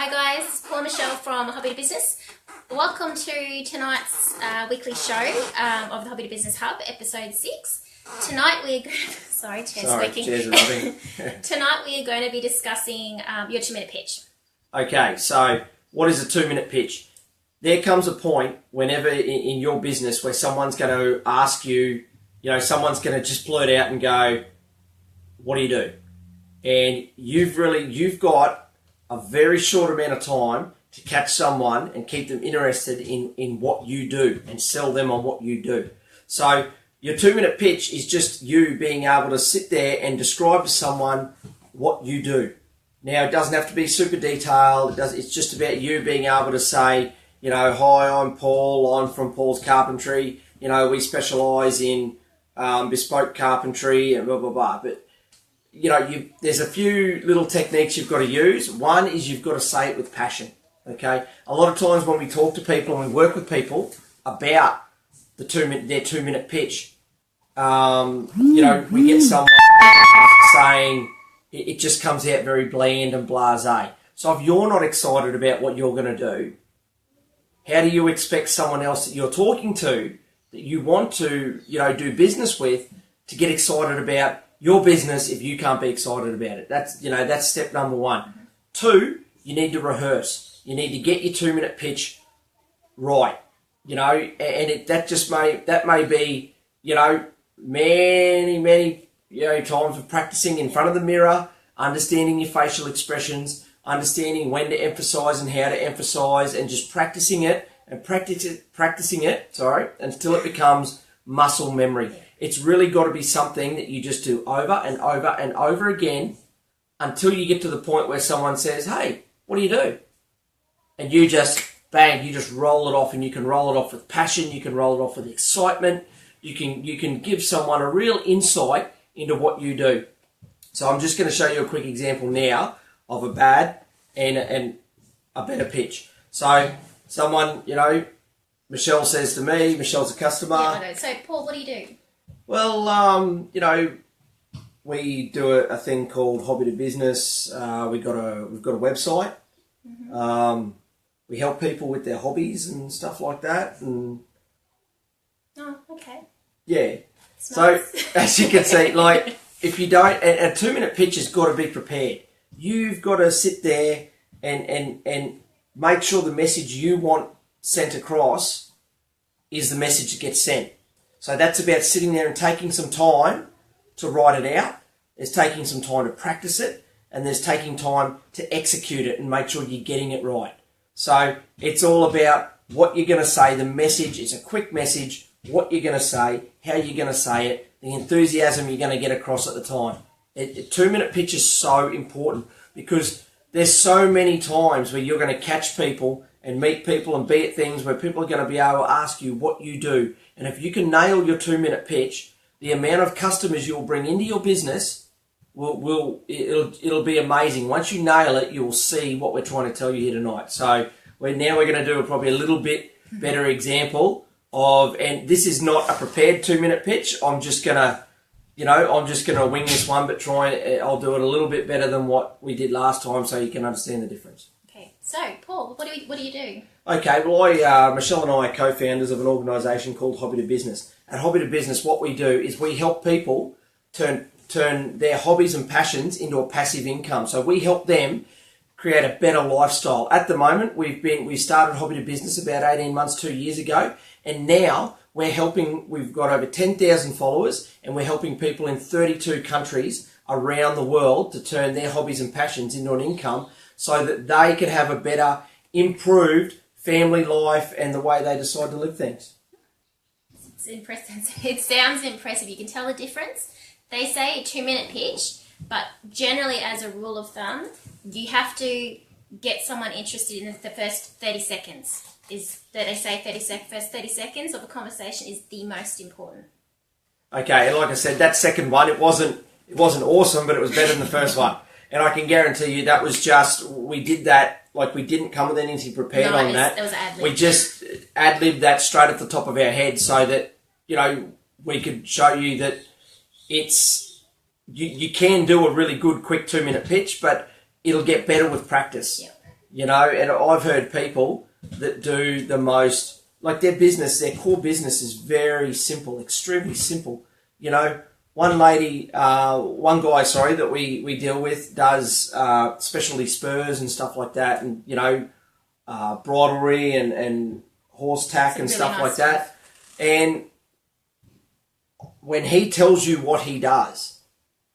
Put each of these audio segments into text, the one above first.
Hi guys, it's Paul Michelle from Hobby to Business. Welcome to tonight's weekly show of the Hobby to Business Hub, episode 6. Tonight we're chair's working. Tonight we are going to be discussing your 2-minute pitch. Okay, so what is a 2-minute pitch? There comes a point whenever in your business where someone's going to ask you, someone's going to just blurt out and go, what do you do? And you've got a very short amount of time to catch someone and keep them interested in what you do and sell them on what you do. So your 2-minute pitch is just you being able to sit there and describe to someone what you do. Now, it doesn't have to be super detailed. It's just about you being able to say, hi, I'm Paul. I'm from Paul's Carpentry. We specialise in bespoke carpentry and blah, blah, blah. But there's a few little techniques you've got to use. One is you've got to say it with passion, okay? A lot of times when we talk to people and we work with people about their 2-minute pitch, we get someone saying it just comes out very bland and blasé. So if you're not excited about what you're going to do, how do you expect someone else that you're talking to, that you want to, do business with, to get excited about your business if you can't be excited about it? That's step number 1. 2, you need to rehearse. You need to get your 2-minute pitch right. That may be, many times of practicing in front of the mirror, understanding your facial expressions, understanding when to emphasize and how to emphasize, and just practicing it until it becomes muscle memory. It's really got to be something that you just do over and over and over again until you get to the point where someone says, hey, what do you do? And you just, bang, you just roll it off, and you can roll it off with passion. You can roll it off with excitement. You can give someone a real insight into what you do. So I'm just going to show you a quick example now of a bad and a better pitch. So someone, Michelle says to me, Michelle's a customer. Yeah, I know. So Paul, what do you do? Well, we do a thing called Hobby to Business. We've got a website. Mm-hmm. We help people with their hobbies and stuff like that. And oh, okay. Yeah. It's so nice. As you can see, if you don't, a 2-minute pitch has got to be prepared. You've got to sit there and make sure the message you want sent across is the message that gets sent. So that's about sitting there and taking some time to write it out. There's taking some time to practice it, and there's taking time to execute it and make sure you're getting it right. So it's all about what you're going to say. The message is a quick message, what you're going to say, how you're going to say it, the enthusiasm you're going to get across at the time. A 2-minute pitch is so important because there's so many times where you're going to catch people and meet people and be at things where people are going to be able to ask you what you do. And if you can nail your 2-minute pitch, the amount of customers you'll bring into your business it'll be amazing. Once you nail it, you'll see what we're trying to tell you here tonight. So we're going to do probably a little bit better example of, and this is not a prepared 2-minute pitch. I'm just gonna wing this one, but I'll do it a little bit better than what we did last time, so you can understand the difference. Okay, so Paul, what do you do? Okay, well, Michelle and I are co-founders of an organisation called Hobby to Business. At Hobby to Business, what we do is we help people turn their hobbies and passions into a passive income. So we help them create a better lifestyle. At the moment, we started Hobby to Business about 18 months, 2 years ago, and now we've got over 10,000 followers, and we're helping people in 32 countries around the world to turn their hobbies and passions into an income so that they can have a better, improved family life and the way they decide to live things. It's impressive. It sounds impressive. You can tell the difference. They say a 2-minute pitch, but generally, as a rule of thumb, you have to get someone interested in the first 30 seconds. First 30 seconds of a conversation is the most important. Okay, and like I said, that second one, it wasn't awesome, but it was better than the first one. And I can guarantee you that was just, we did that, we didn't come with anything prepared on that. It was ad-lib. We just ad-libbed that straight at the top of our head so that, we could show you that you can do a really good quick 2-minute pitch, but it'll get better with practice. Yep. You know, and I've heard people that do the most, like their business, their core business is very simple, extremely simple. You know, one guy, that we deal with does specialty spurs and stuff like that, and, you know, bridlery and horse tack and really stuff nice like that. And when he tells you what he does,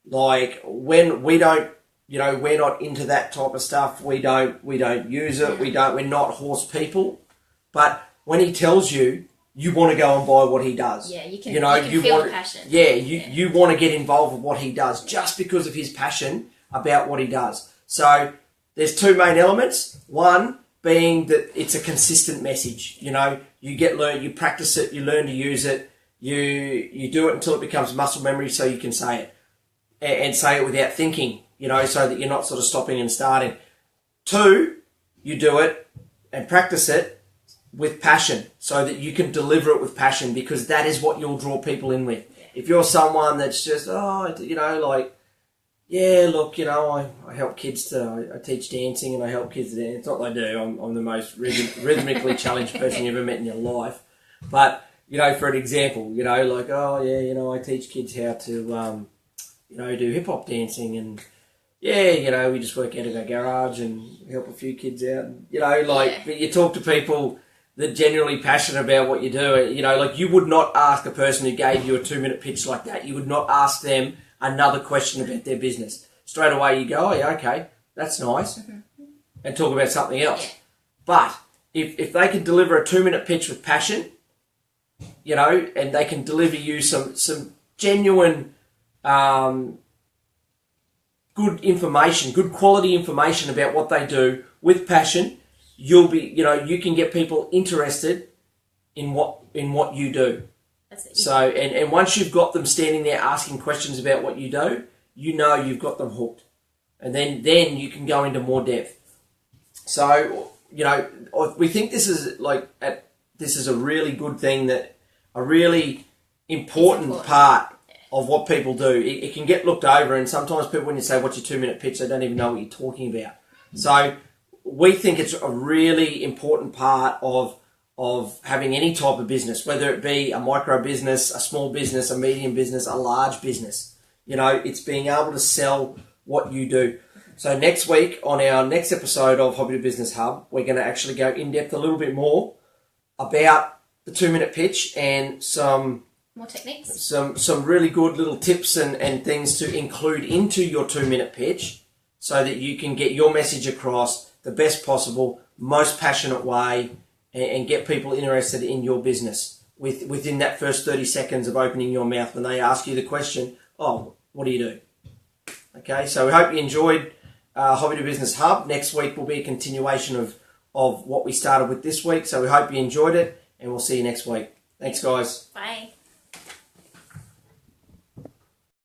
like when we don't, you know, we're not into that type of stuff. We don't use it. We're not horse people. But when he tells you, you want to go and buy what he does. Yeah, you can feel want the passion. Yeah, you want to get involved with what he does just because of his passion about what he does. So there's two main elements. One being that it's a consistent message. You know, you practice it, you learn to use it, you do it until it becomes muscle memory so you can say it. And say it without thinking, you know, so that you're not sort of stopping and starting. Two, you do it and practice it with passion so that you can deliver it with passion, because that is what you'll draw people in with. If you're someone that's just, you know, like, yeah, look, you know, I help kids I teach dancing and I help kids to dance. It's not that I do. I'm the most rhythmically challenged person you've ever met in your life. But, you know, for an example, you know, like, oh, yeah, you know, I teach kids how to, you know, do hip-hop dancing, and yeah, you know, we just work out of our garage and help a few kids out, you know, like, but you talk to people that are genuinely passionate about what you do, you know, like you would not ask a person who gave you a 2-minute pitch like that, you would not ask them another question about their business. Straight away you go, oh yeah, okay, that's nice, and talk about something else. Yeah. But if they can deliver a 2-minute pitch with passion, you know, and they can deliver you some genuine good information, good quality information about what they do with passion, you can get people interested in what you do. That's it. So, and once you've got them standing there asking questions about what you do, you know you've got them hooked. And then you can go into more depth. So, you know, we think this is a really good thing, that a really important part of what people do. It can get looked over, and sometimes people, when you say, what's your 2-minute pitch, they don't even know what you're talking about. So we think it's a really important part of having any type of business, whether it be a micro business, a small business, a medium business, a large business. You know, it's being able to sell what you do. So next week, on our next episode of Hobby to Business Hub, we're going to actually go in depth a little bit more about the 2-minute pitch and some more techniques, some really good little tips and things to include into your 2-minute pitch, so that you can get your message across the best possible, most passionate way, and get people interested in your business within that first 30 seconds of opening your mouth when they ask you the question, oh, what do you do? Okay, so we hope you enjoyed Hobby to Business Hub. Next week will be a continuation of what we started with this week, so we hope you enjoyed it, and we'll see you next week. Thanks, guys. Bye.